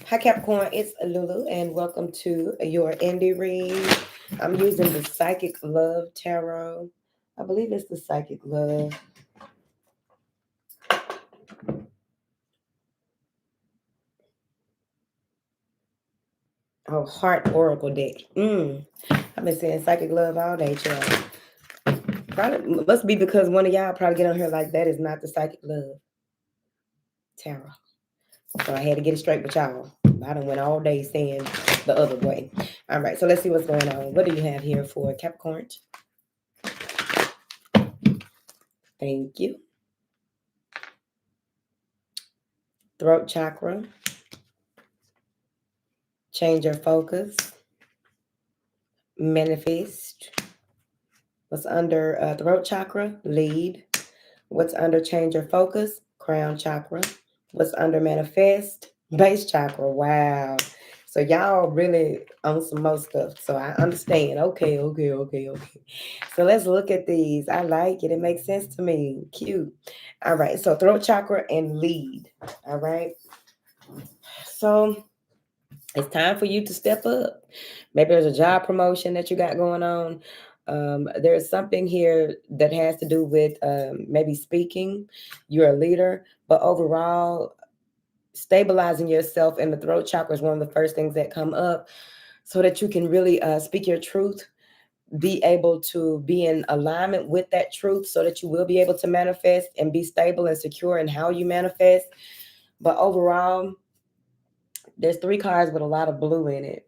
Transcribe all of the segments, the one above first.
Hi Capricorn, it's Lulu and welcome to your indie read. I'm using the Psychic Love Tarot. I believe it's the Psychic Love. Oh, Heart Oracle deck. I've been saying Psychic Love all day, child. Probably must be because one of y'all probably get on here like that is not the Psychic Love Tarot. So I had to get it straight with y'all. I done went all day saying the other way. All right, so let's see what's going on. What do you have here for Capricorn? Thank you. Throat chakra. Change your focus. Manifest. What's under throat chakra? Lead. What's under change your focus? Crown chakra. What's under manifest? Base chakra. Wow. So y'all really on some more stuff. So I understand. Okay. So let's look at these. I like it. It makes sense to me. Cute. All right. So throat chakra and lead. All right. So it's time for you to step up. Maybe there's a job promotion that you got going on. There's something here that has to do with maybe speaking. You're a leader, but overall, stabilizing yourself in the throat chakra is one of the first things that come up so that you can really speak your truth, be able to be in alignment with that truth so that you will be able to manifest and be stable and secure in how you manifest. But overall, there's 3 cards with a lot of blue in it.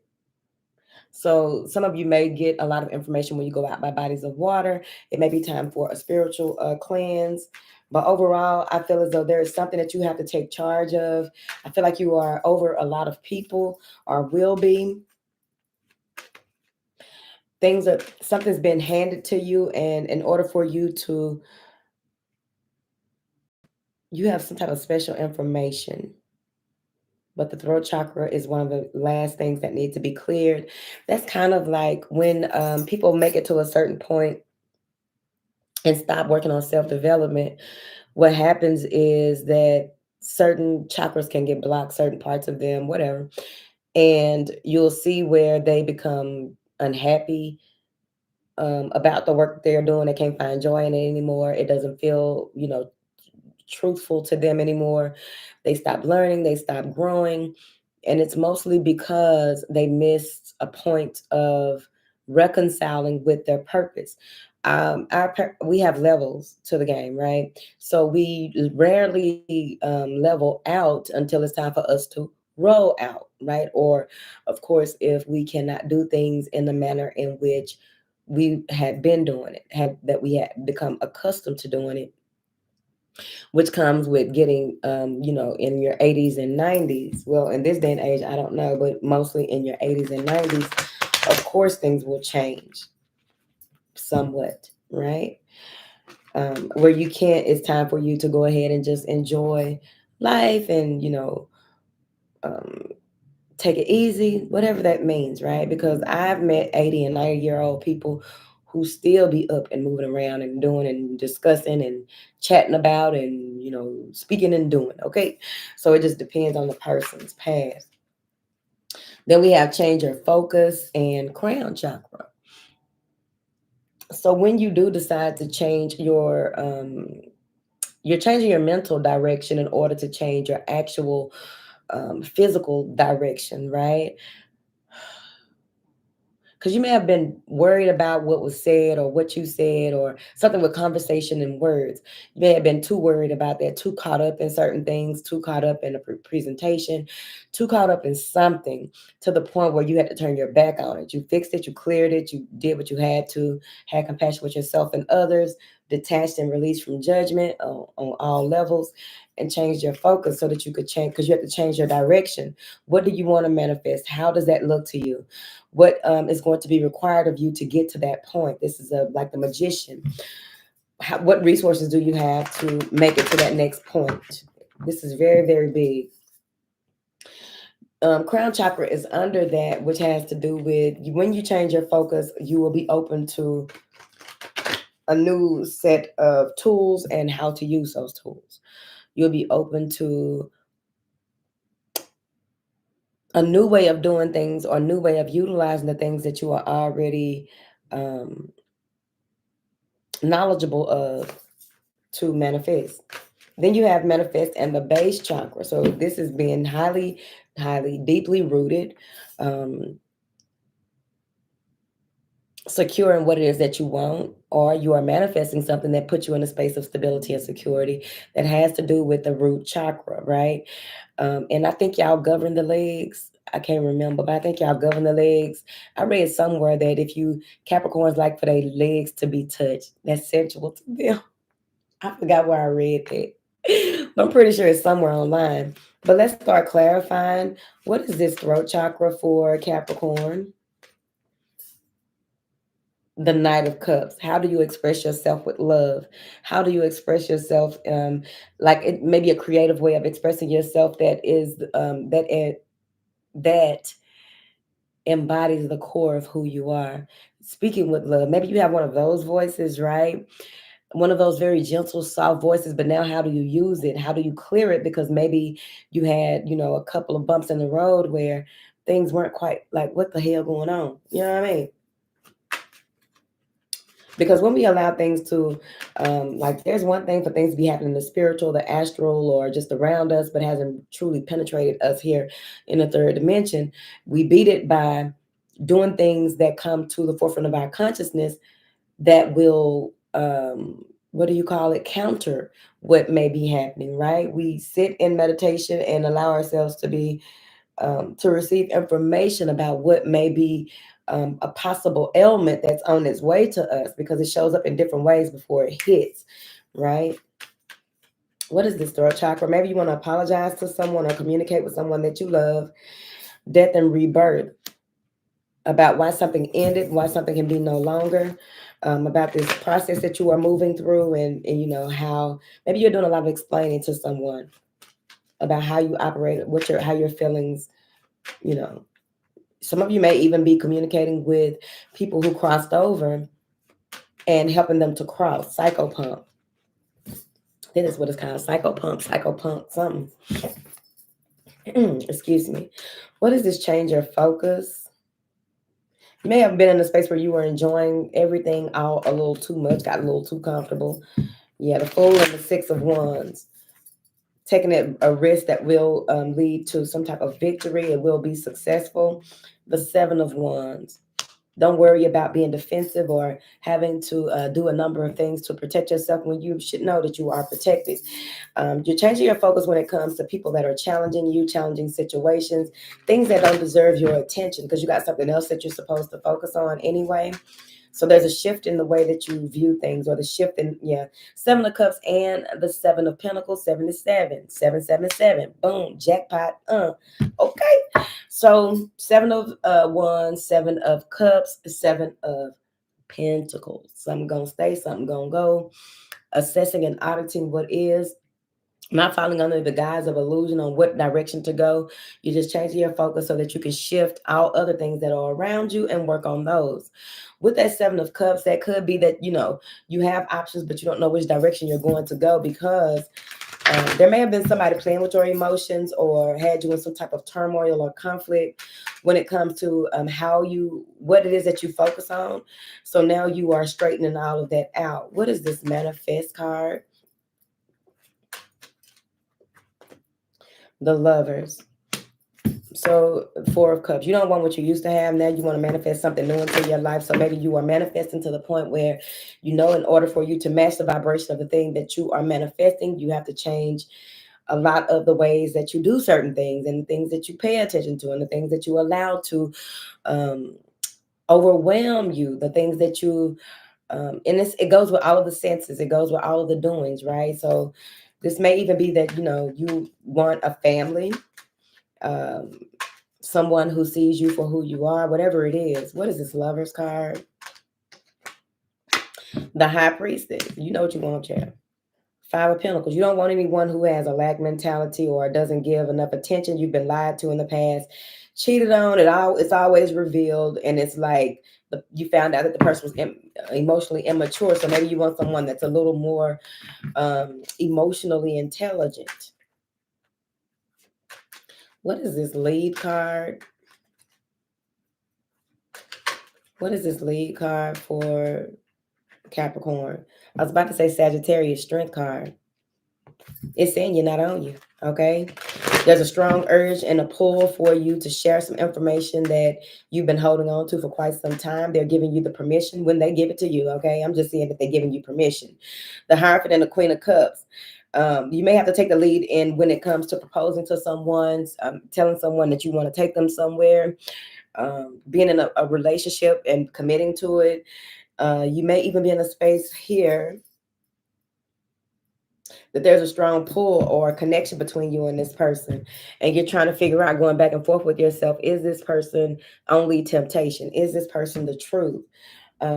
So some of you may get a lot of information when you go out by bodies of water. It may be time for a spiritual cleanse. But overall, I feel as though there is something that you have to take charge of. I feel like you are over a lot of people or will be. Something's been handed to you, and in order for you to, you have some type of special information. But the throat chakra is one of the last things that need to be cleared. That's kind of like when people make it to a certain point and stop working on self-development, what happens is that certain chakras can get blocked, certain parts of them, whatever. And you'll see where they become unhappy about the work that they're doing. They can't find joy in it anymore. It doesn't feel, truthful to them anymore. They stop learning, they stop growing. And it's mostly because they missed a point of reconciling with their purpose. We have levels to the game, right? So we rarely level out until it's time for us to roll out, right? Or, of course, if we cannot do things in the manner in which we had been doing it, that we had become accustomed to doing it, which comes with getting, in your 80s and 90s. Well, in this day and age, I don't know, but mostly in your 80s and 90s, of course, things will change somewhat, right? Where you can't, it's time for you to go ahead and just enjoy life and, um, take it easy, whatever that means, right? Because I've met 80 and 90-year-old people who still be up and moving around and doing and discussing and chatting about and, speaking and doing. Okay. So it just depends on the person's past. Then we have change your focus and crown chakra. So when you do decide to change you're changing your mental direction in order to change your actual physical direction, right? Because you may have been worried about what was said or what you said or something with conversation and words. You may have been too worried about that, too caught up in certain things, too caught up in a presentation, too caught up in something to the point where you had to turn your back on it. You fixed it, you cleared it, you did what you had to, had compassion with yourself and others, detached and released from judgment on all levels, and changed your focus so that you could change, because you have to change your direction. What do you want to manifest? How does that look to you? What is going to be required of you to get to that point? This is like the magician. What resources do you have to make it to that next point? This is very, very big. Crown chakra is under that, which has to do with when you change your focus, you will be open to a new set of tools and how to use those tools. You'll be open to a new way of doing things or a new way of utilizing the things that you are already um, knowledgeable of to manifest. Then you have manifest and the base chakra. So this is being highly, highly, deeply rooted, um, secure in what it is that you want, or you are manifesting something that puts you in a space of stability and security that has to do with the root chakra, right? And I think y'all govern the legs. I can't remember, but I think y'all govern the legs. I read somewhere that if you Capricorns like for their legs to be touched, that's sensual to them. I forgot where I read that. But I'm pretty sure it's somewhere online. But let's start clarifying. What is this throat chakra for Capricorn? The Knight of Cups. How do you express yourself with love? How do you express yourself? Like it may be a creative way of expressing yourself that is that embodies the core of who you are. Speaking with love. Maybe you have one of those voices, right? One of those very gentle, soft voices, but now how do you use it? How do you clear it? Because maybe you had, a couple of bumps in the road where things weren't quite like, what the hell going on? You know what I mean? Because when we allow things to, like, there's one thing for things to be happening in the spiritual, the astral, or just around us, but hasn't truly penetrated us here in the third dimension. We beat it by doing things that come to the forefront of our consciousness that will, what do you call it, counter what may be happening, right? We sit in meditation and allow ourselves to be to receive information about what may be a possible ailment that's on its way to us, because it shows up in different ways before it hits, right? What is this throat chakra? Maybe you want to apologize to someone or communicate with someone that you love. Death and rebirth, about why something ended, why something can be no longer, about this process that you are moving through, and how maybe you're doing a lot of explaining to someone about how you operate, how your feelings, you know. Some of you may even be communicating with people who crossed over and helping them to cross. Psychopump. That is what it's called. Psychopump, something. Excuse me. What does this change your focus? You may have been in a space where you were enjoying everything out a little too much, got a little too comfortable. Yeah, the Fool and the Six of Wands. Taking a risk that will lead to some type of victory. It will be successful. The Seven of Wands. Don't worry about being defensive or having to do a number of things to protect yourself when you should know that you are protected. You're changing your focus when it comes to people that are challenging you, challenging situations, things that don't deserve your attention because you got something else that you're supposed to focus on anyway. So there's a shift in the way that you view things, or the shift in, Seven of Cups and the Seven of Pentacles, 77, 777, boom, jackpot. Okay. So Seven of Wands, Seven of Cups, Seven of Pentacles. Something gonna stay, something gonna go. Assessing and auditing what is, not falling under the guise of illusion on what direction to go. You're just changing your focus so that you can shift all other things that are around you and work on those. With that Seven of Cups, that could be that, you have options, but you don't know which direction you're going to go, because there may have been somebody playing with your emotions or had you in some type of turmoil or conflict when it comes to what it is that you focus on. So now you are straightening all of that out. What is this manifest card? The Lovers. So Four of Cups, you don't want what you used to have. Now you want to manifest something new into your life. So maybe you are manifesting to the point where, in order for you to match the vibration of the thing that you are manifesting, you have to change a lot of the ways that you do certain things, and the things that you pay attention to, and the things that you allow to overwhelm you, the things that you, and it goes with all of the senses. It goes with all of the doings, right? So this may even be that, you want a family, um, someone who sees you for who you are, whatever it is. What is this Lover's card? The High Priestess. You know what you want, child. Five of Pentacles. You don't want anyone who has a lack mentality or doesn't give enough attention. You've been lied to in the past, cheated on. It's always revealed, and it's like you found out that the person was emotionally immature. So maybe you want someone that's a little more emotionally intelligent. What is this lead card? What is this lead card for Capricorn? I was about to say Sagittarius strength card. It's saying you're not on you. Okay. There's a strong urge and a pull for you to share some information that you've been holding on to for quite some time. They're giving you the permission when they give it to you. Okay. I'm just saying that they're giving you permission. The Hierophant and the Queen of Cups. You may have to take the lead in when it comes to proposing to someone, telling someone that you want to take them somewhere, being in a relationship and committing to it. You may even be in a space here that there's a strong pull or a connection between you and this person, and you're trying to figure out, going back and forth with yourself, is this person only temptation? Is this person the truth?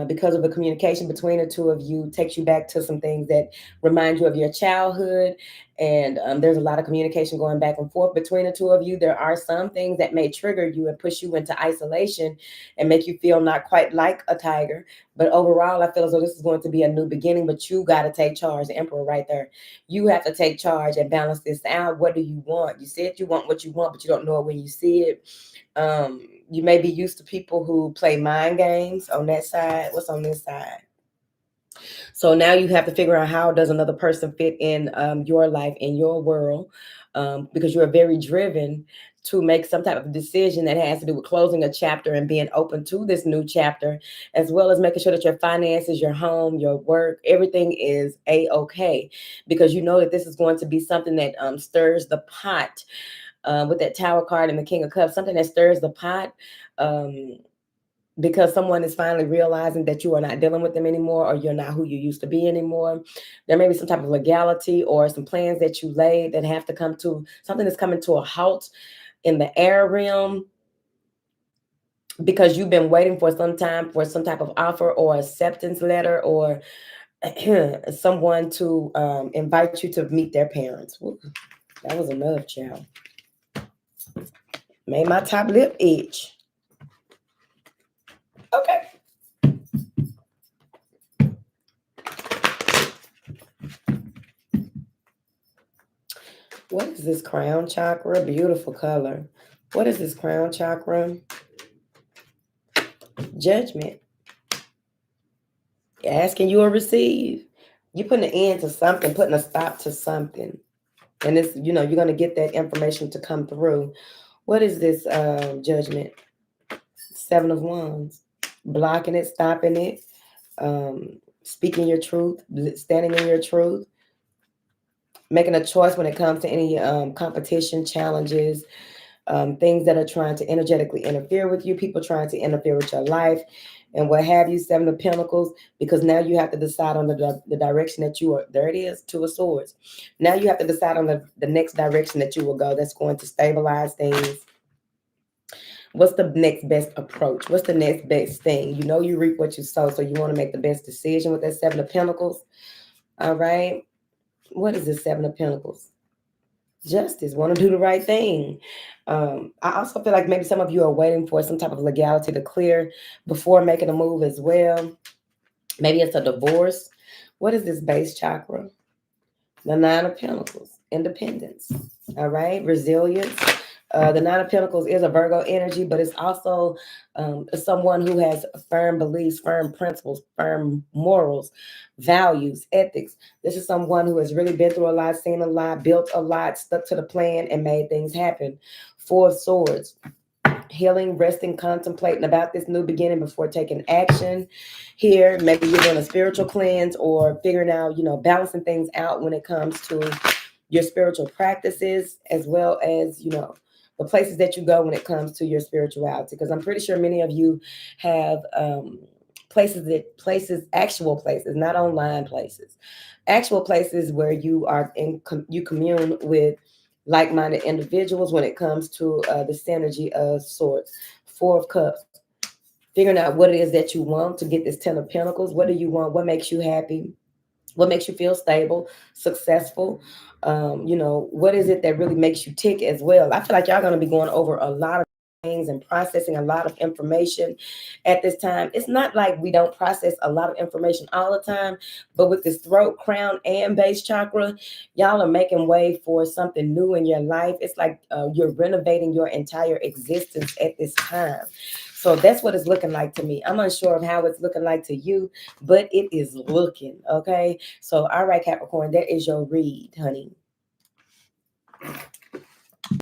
Because of the communication between the two of you takes you back to some things that remind you of your childhood. And there's a lot of communication going back and forth between the two of you. There are some things that may trigger you and push you into isolation and make you feel not quite like a tiger. But overall, I feel as though this is going to be a new beginning, but you got to take charge. The Emperor right there. You have to take charge and balance this out. What do you want? You said you want what you want, but you don't know it when you see it. You may be used to people who play mind games on that side. What's on this side? So now you have to figure out, how does another person fit in your life, in your world, because you're very driven to make some type of decision that has to do with closing a chapter and being open to this new chapter, as well as making sure that your finances, your home, your work, everything is a-okay, because you know that this is going to be something that stirs the pot. With that Tower card and the King of Cups, something that stirs the pot, because someone is finally realizing that you are not dealing with them anymore, or you're not who you used to be anymore. There may be some type of legality or some plans that you laid that have to come to something that's coming to a halt in the air realm, because you've been waiting for some time for some type of offer or acceptance letter, or someone to invite you to meet their parents. Ooh, that was enough, child. Made my top lip itch. Okay. What is this crown chakra? Beautiful color. What is this crown chakra? Judgment. Asking you or receive. You're putting an end to something, putting a stop to something. And it's, you're going to get that information to come through. What is this judgment? Seven of Wands. Blocking it, stopping it, speaking your truth, standing in your truth, making a choice when it comes to any competition, challenges, things that are trying to energetically interfere with you, people trying to interfere with your life, and what have you. Seven of Pentacles, because now you have to decide on the direction that you are. There it is, Two of Swords. Now you have to decide on the next direction that you will go, that's going to stabilize things. What's the next best approach? What's the next best thing? You know you reap what you sow, so you want to make the best decision with that Seven of Pentacles. All right. What is this Seven of Pentacles? Justice, want to do the right thing. I also feel like maybe some of you are waiting for some type of legality to clear before making a move as well. Maybe it's a divorce. What is this base chakra? The Nine of Pentacles, independence. All right, resilience. The Nine of Pentacles is a Virgo energy, but it's also someone who has firm beliefs, firm principles, firm morals, values, ethics. This is someone who has really been through a lot, seen a lot, built a lot, stuck to the plan, and made things happen. Four of Swords. Healing, resting, contemplating about this new beginning before taking action. Here, maybe you're doing a spiritual cleanse, or figuring out, balancing things out when it comes to your spiritual practices, as well as, the places that you go when it comes to your spirituality. Because I'm pretty sure many of you have actual places, not online places, actual places where you are you commune with like-minded individuals when it comes to the synergy of sorts. Four of Cups. Figuring out what it is that you want to get this Ten of Pentacles. What do you want? What makes you happy? What makes you feel stable, successful? What is it that really makes you tick as well? I feel like y'all going to be going over a lot of things and processing a lot of information at this time. It's not like we don't process a lot of information all the time, but with this throat, crown, and base chakra, y'all are making way for something new in your life. It's like you're renovating your entire existence at this time. So that's what it's looking like to me. I'm unsure of how it's looking like to you, but it is looking, okay? So, all right, Capricorn, that is your read, honey.